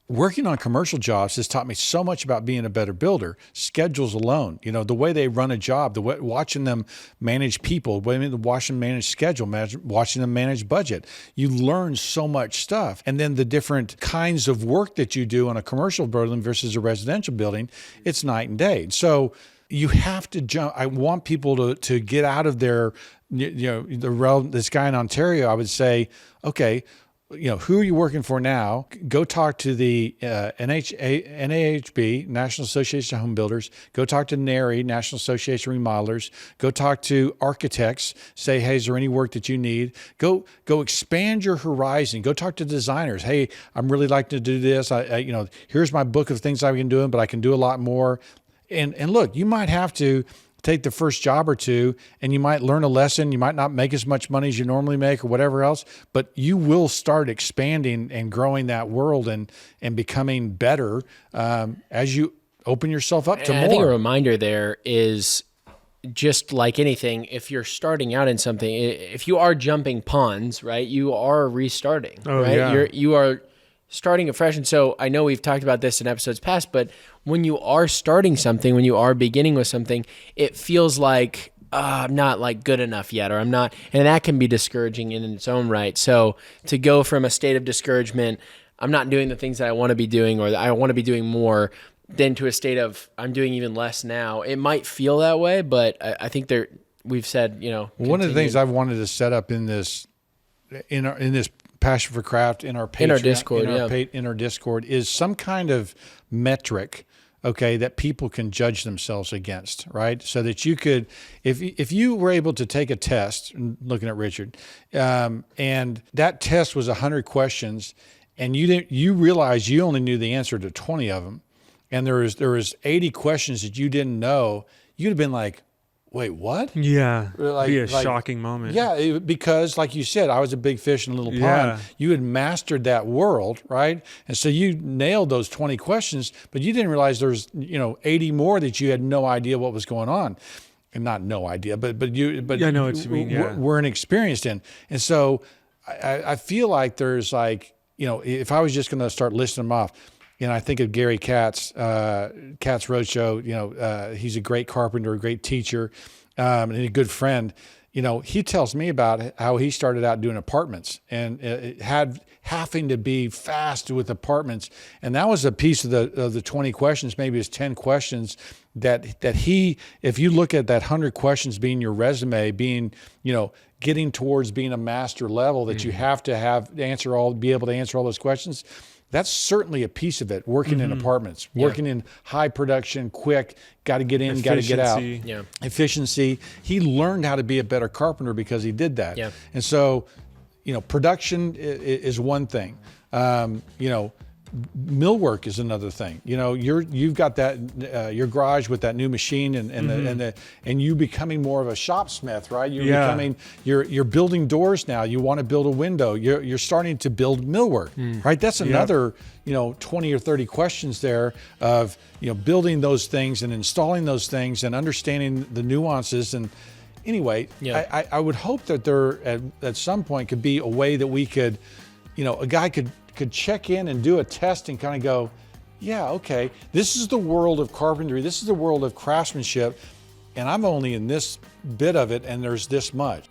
working on commercial jobs has taught me so much about being a better builder. Schedules alone, the way they run a job, watching them manage people, watching them manage schedule, watching them manage budget. You learn so much stuff. And then the different kinds of work that you do on a commercial building versus a residential building, it's night and day. So you have to jump. I want people to get out of their, this guy in Ontario, I would say, okay, who are you working for now? Go talk to the NAHB, National Association of Home Builders. Go talk to NARI, National Association of Remodelers. Go talk to architects. Say, hey, is there any work that you need? Go expand your horizon. Go talk to designers. Hey, I'm really like to do this. Here's my book of things I can do, but I can do a lot more. And look, you might have to take the first job or two and you might learn a lesson. You might not make as much money as you normally make or whatever else, but you will start expanding and growing that world and becoming better as you open yourself up to more. I think a reminder there is just like anything, if you're starting out in something, if you are jumping ponds, right, you are restarting, right? Yeah. You are starting afresh. And so I know we've talked about this in episodes past, but when you are starting something, when you are beginning with something, it feels like I'm not like good enough yet, or I'm not, and that can be discouraging in its own right. So to go from a state of discouragement, I'm not doing the things that I want to be doing, or that I want to be doing more, then to a state of I'm doing even less now. It might feel that way, but I think we've said, one of the things I've wanted to set up in this Passion for Craft in our Patreon, in our Discord is some kind of metric, okay, that people can judge themselves against, right? So that you could, if you were able to take a test, looking at Richard, and that test was 100 questions, and you realized you only knew the answer to 20 of them, and there was 80 questions that you didn't know, you'd have been like, wait, what? Yeah, be a shocking moment. Yeah, because like you said, I was a big fish in a little pond. You had mastered that world, right? And so you nailed those 20 questions, but you didn't realize there's 80 more that you had no idea what was going on. And not no idea, but I know what you mean. Yeah, weren't experienced in. And so I feel like there's if I was just going to start listing them off. I think of Gary Katz, Katz Roadshow. He's a great carpenter, a great teacher, and a good friend. He tells me about how he started out doing apartments and it had having to be fast with apartments. And that was a piece of the 20 questions, maybe it's 10 questions that he, if you look at that 100 questions being your resume, being, getting towards being a master level that you have to be able to answer all those questions. That's certainly a piece of it, working in apartments, working in high production, quick, got to get in, got to get out. Yeah. Efficiency. He learned how to be a better carpenter because he did that. Yeah. And so, production is one thing. Millwork is another thing. You've got that your garage with that new machine and you becoming more of a shopsmith, right? You're building doors now. You want to build a window. You're starting to build millwork, right? That's another 20 or 30 questions there of building those things and installing those things and understanding the nuances. And anyway, I would hope that there at some point could be a way that we could, a guy could check in and do a test and kind of go, yeah, okay, this is the world of carpentry. This is the world of craftsmanship. And I'm only in this bit of it and there's this much.